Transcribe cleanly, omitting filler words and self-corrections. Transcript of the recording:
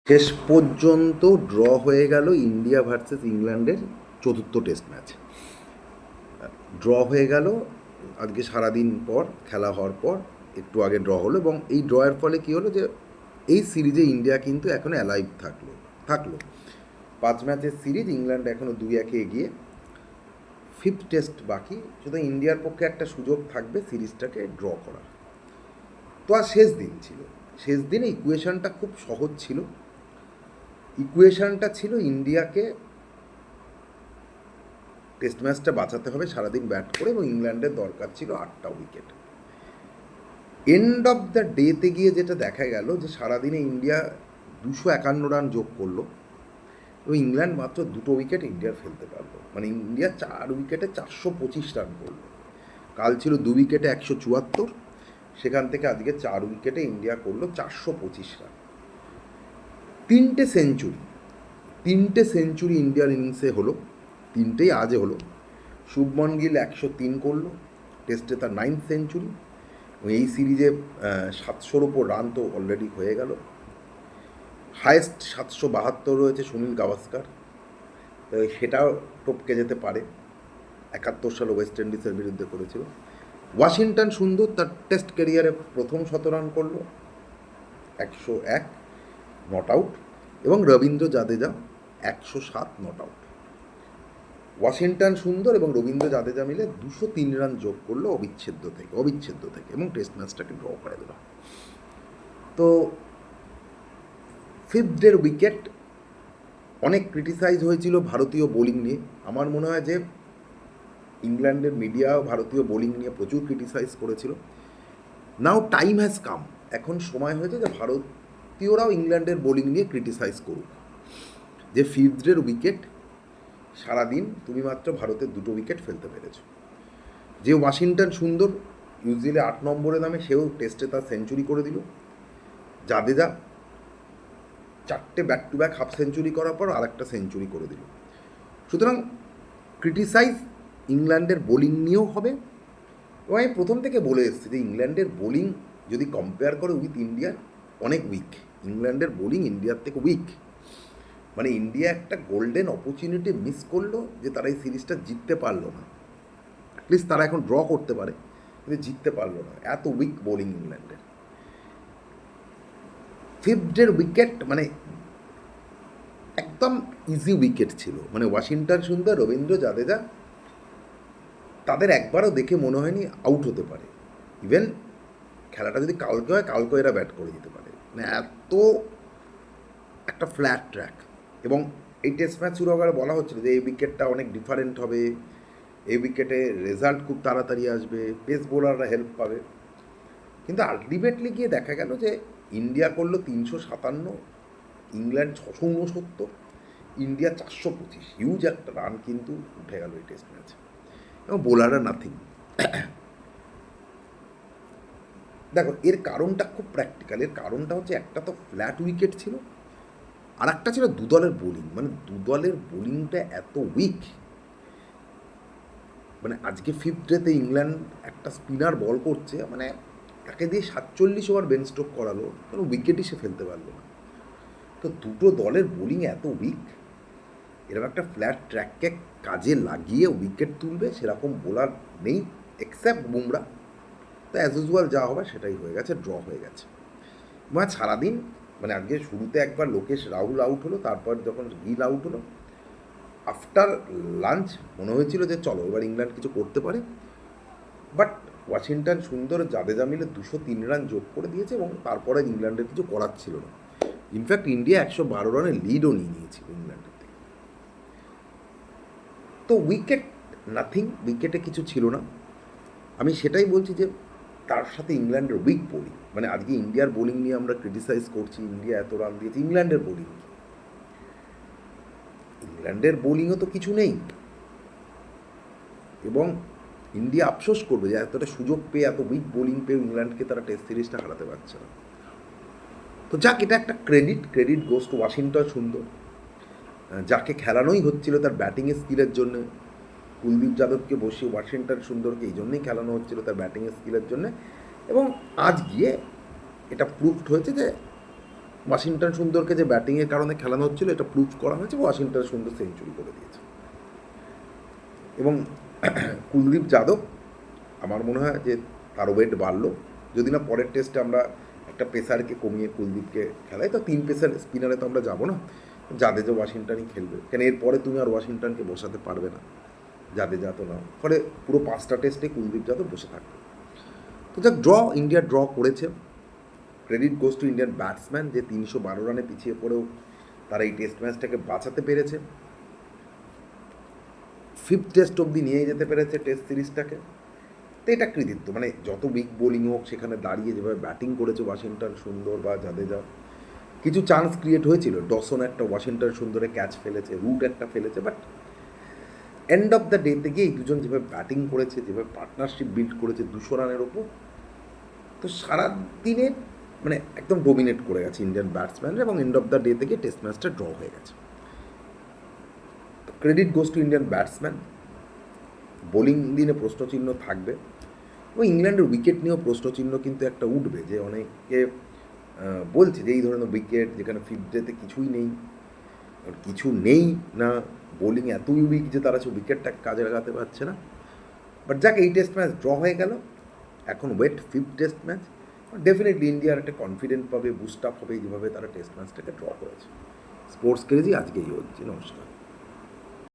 শেষ পর্যন্ত ড্র হয়ে গেল ইন্ডিয়া ভার্সেস ইংল্যান্ডের চতুর্থ টেস্ট ম্যাচ। ড্র হয়ে গেল আজকে সারাদিন পর, খেলা হওয়ার পর একটু আগে ড্র হলো, এবং এই ড্রয়ের ফলে কী হলো যে এই সিরিজে ইন্ডিয়া কিন্তু এখন অ্যালাইভ থাকলো 5 ম্যাচের সিরিজ, ইংল্যান্ড এখনও 2-1 এগিয়ে, ফিফথ টেস্ট বাকি। সুতরাং ইন্ডিয়ার পক্ষে একটা সুযোগ থাকবে সিরিজটাকে ড্র করা। তো আর শেষ দিন ছিল, শেষ দিনে ইকুয়েশনটা খুব সহজ ছিল। ইকুয়েশনটা ছিল ইন্ডিয়াকে টেস্ট ম্যাচটা বাঁচাতে হবে সারাদিন ব্যাট করে, এবং ইংল্যান্ডের দরকার ছিল 8টা উইকেট। এন্ড অফ দ্য ডেতে গিয়ে যেটা দেখা গেল যে সারাদিনে ইন্ডিয়া 251 রান যোগ করলো, এবং ইংল্যান্ড মাত্র 2টো উইকেট ইন্ডিয়ার ফেলতে পারলো। মানে ইন্ডিয়া 4 উইকেটে 425 রান করলো। কাল ছিল 2 উইকেটে 174, সেখান থেকে আজকে 4 উইকেটে ইন্ডিয়া করলো 425 রান। 3টে সেঞ্চুরি ইন্ডিয়ান ইনিংসে হলো, 3টেই আজে হলো। শুভমন গিল 103 করলো, টেস্টে তার 9th সেঞ্চুরি, এবং এই সিরিজে 700-র ওপর রান তো অলরেডি হয়ে গেল। হায়েস্ট 772 রয়েছে সুনীল গাভাস্কার, তো সেটাও টপকে যেতে পারে। 71 সালে ওয়েস্ট ইন্ডিজের বিরুদ্ধে করেছিল। ওয়াশিংটন সুন্দর তার টেস্ট ক্যারিয়ারে প্রথম 100 রান করলো, 101 নট আউট, এবং Rabindra Jadeja 107 not out. Washington সুন্দর এবং রবীন্দ্র জাদেজা মিলে 203 রান যোগ করলো অবিচ্ছেদ্য থেকে, এবং টেস্ট ম্যাচটাকে ড্র করে দিল। তো ফিফথ ডের উইকেট অনেক ক্রিটিসাইজ হয়েছিল ভারতীয় বোলিং নিয়ে। আমার মনে হয় যে ইংল্যান্ডের মিডিয়াও ভারতীয় বোলিং নিয়ে প্রচুর ক্রিটিসাইজ করেছিল। নাও টাইম হ্যাজ কাম, এখন সময় হয়েছে যে ভারতীয়রাও ইংল্যান্ডের বোলিং নিয়ে ক্রিটিসাইজ করুক, যে ফিফথ ডের উইকেট সারাদিন তুমি মাত্র ভারতের 2টো উইকেট ফেলতে পেরেছ। যে ওয়াশিংটন সুন্দর ইউজুয়ালি 8 নম্বরে নামে, সেও টেস্টে তার সেঞ্চুরি করে দিল। জাদেজা 4টে back to back half century করার পর আরেকটা সেঞ্চুরি করে দিল। সুতরাং ক্রিটিসাইজ ইংল্যান্ডের বোলিং নিয়েও হবে, এবং আমি প্রথম থেকে বলে এসেছি যে ইংল্যান্ডের বোলিং যদি কম্পেয়ার করে উইথ ইন্ডিয়ার, অনেক উইক। ইংল্যান্ডের বোলিং ইন্ডিয়ার থেকে উইক। মানে ইন্ডিয়া একটা গোল্ডেন অপরচুনিটি মিস করলো যে তারা এই সিরিজটা জিততে পারলো না। অ্যাটলিস্ট তারা এখন ড্র করতে পারে, কিন্তু জিততে পারলো না, এত উইক বোলিং ইংল্যান্ডের। ফিফথের উইকেট মানে একদম ইজি উইকেট ছিল। মানে ওয়াশিংটন সুন্দর, রবীন্দ্র জাদেজা, তাদের একবারও দেখে মনে হয়নি আউট হতে পারে। ইভেন খেলাটা যদি কালকে হয়, কালকে এরা ব্যাট করে দিতে পারে। মানে এত একটা ফ্ল্যাট ট্র্যাক। এবং এই টেস্ট ম্যাচ শুরু হওয়ার বলা হচ্ছিল যে এই উইকেটটা অনেক ডিফারেন্ট হবে, এই উইকেটে রেজাল্ট খুব তাড়াতাড়ি আসবে, পেস বোলাররা হেল্প পাবে। কিন্তু আলটিমেটলি গিয়ে দেখা গেল যে ইন্ডিয়া করলো 357, ইংল্যান্ড 669, ইন্ডিয়া 425। হিউজ একটা রান কিন্তু উঠে গেল এই টেস্ট ম্যাচে, এবং বোলাররা নাথিং। দেখো এর কারণটা খুব প্র্যাকটিক্যাল। এর কারণটা হচ্ছে, একটা তো ফ্ল্যাট উইকেট ছিল, আর একটা ছিল দুদলের বোলিং। মানে দুদলের বোলিংটা এত উইক। মানে আজকে ফিফথ ডেতে ইংল্যান্ড একটা স্পিনার বল করছে, মানে তাকে দিয়ে 47 ওভার বেন স্ট্রোক করালো, কোনো উইকেটই সে ফেলতে পারলো না। তো দুটো দলের বোলিং এত উইক, এরকম একটা ফ্ল্যাট ট্র্যাককে কাজে লাগিয়ে উইকেট তুলবে সেরকম বোলার নেই, এক্সেপ্ট বুমরা। তো অ্যাজ ইউজুয়াল যা হবে সেটাই হয়ে গেছে, ড্র হয়ে গেছে। মানে সারাদিন, মানে আজকে শুরুতে একবার লোকেশ রাহুল আউট হলো, তারপর যখন গিল আউট হলো, আফটার লাঞ্চ মনে হয়েছিল যে চলো এবার ইংল্যান্ড কিছু করতে পারে। বাট ওয়াশিংটন সুন্দর, জাদেজা মিলে 203 রান যোগ করে দিয়েছে, এবং তারপরে ইংল্যান্ডের কিছু করার ছিল না। ইনফ্যাক্ট ইন্ডিয়া 112 রানের লিডও নিয়ে নিয়েছিল ইংল্যান্ডের থেকে। তো উইকেট নাথিং, উইকেটে কিছু ছিল না। আমি সেটাই বলছি যে তার সাথে ইংল্যান্ডের উইক বোলিং। মানে আজকে ইন্ডিয়ার বোলিং নিয়ে আমরা ক্রিটিসাইজ করছি, ইন্ডিয়া এত রান দিয়েছে, ইংল্যান্ডের বোলিং, ইংল্যান্ডের বোলিংও তো কিছু নেই। এবং ইন্ডিয়া আফসোস করবে যে এতটা সুযোগ পেয়ে, এত উইক বোলিং পেয়ে ইংল্যান্ডকে তারা টেস্ট সিরিজটা হারাতে পারছে না। তো যাক, এটা একটা ক্রেডিট গোস টু ওয়াশিংটন সুন্দর, যাকে খেলানোই হচ্ছিল তার ব্যাটিংয়ের স্কিলের জন্য। কুলদীপ যাদবকে বসিয়ে ওয়াশিংটন সুন্দরকে এই জন্যই খেলানো হচ্ছিল তার ব্যাটিংয়ের স্কিলের জন্য। এবং আজ গিয়ে এটা প্রুভড হয়েছে যে ওয়াশিংটন সুন্দরকে যে ব্যাটিংয়ের কারণে খেলানো হচ্ছিল এটা প্রুভ করা হয়েছে, ওয়াশিংটন সুন্দর সেঞ্চুরি করে দিয়েছে। এবং কুলদীপ যাদব আমার মনে হয় যে তার ওয়েট বাড়লো, যদি না পরের টেস্টে আমরা একটা পেসারকে কমিয়ে কুলদীপকে খেলাই, তো 3 পেসার স্পিনারে তো আমরা যাবো না, জাদেজা ওয়াশিংটনই খেলবে, কেন এরপরে তুমি আর ওয়াশিংটনকে বসাতে পারবে না, জাদেজা তো না, ফলে পুরো 5টা টেস্টে কুলদীপ যাদব বসে থাকবে। তো যাক, ইন্ডিয়া ড্র করেছে। Credit goes to Indian batsman, যে 312 রানে পিছিয়ে পড়েও তারা এই টেস্ট ম্যাচটাকে বাঁচাতে পেরেছে, 5th টেস্ট অবধি নিয়ে যেতে পেরেছে টেস্ট সিরিজটাকে। তো এটা কৃতিত্ব, মানে যত উইক বোলিং হোক সেখানে দাঁড়িয়ে যেভাবে ব্যাটিং করেছে ওয়াশিংটন সুন্দর বা জাদেজা, কিছু চান্স ক্রিয়েট হয়েছিল, ডসন একটা ওয়াশিংটন সুন্দরে ক্যাচ ফেলেছে, রুট একটা ফেলেছে, বাট এন্ড অফ দ্য ডেতে গিয়ে এই দুজন যেভাবে ব্যাটিং করেছে, যেভাবে পার্টনারশিপ বিল্ড করেছে 200 রানের ওপর, তো সারা দিনে মানে একদম ডোমিনেট করে গেছে ইন্ডিয়ান ব্যাটসম্যানরা, এবং এন্ড অফ দ্য ডে থেকে টেস্ট ম্যাচটা ড্র হয়ে গেছে। Credit goes to Indian batsman. Bowling দিনে প্রশ্নচিহ্ন থাকবে, এবং ইংল্যান্ডের উইকেট নিয়েও প্রশ্নচিহ্ন কিন্তু একটা উঠবে, যে অনেকে বলছে যে এই ধরনের উইকেট যেখানে 5th ডেতে কিছুই নেই, কিছু নেই না, বোলিং এতই উইক যে তারা সে উইকেটটা কাজে লাগাতে পারছে না। বাট যাক, এই টেস্ট ম্যাচ ড্র হয়ে গেল, এখন wait 5th test match. Definitely ইন্ডিয়ার একটা কনফিডেন্ট পাবে, বুস্ট আপ হবে যেভাবে তারা টেস্ট ম্যাচটাকে ড্র করেছে। স্পোর্টস ক্রেজি আজকে এই হচ্ছে। নমস্কার।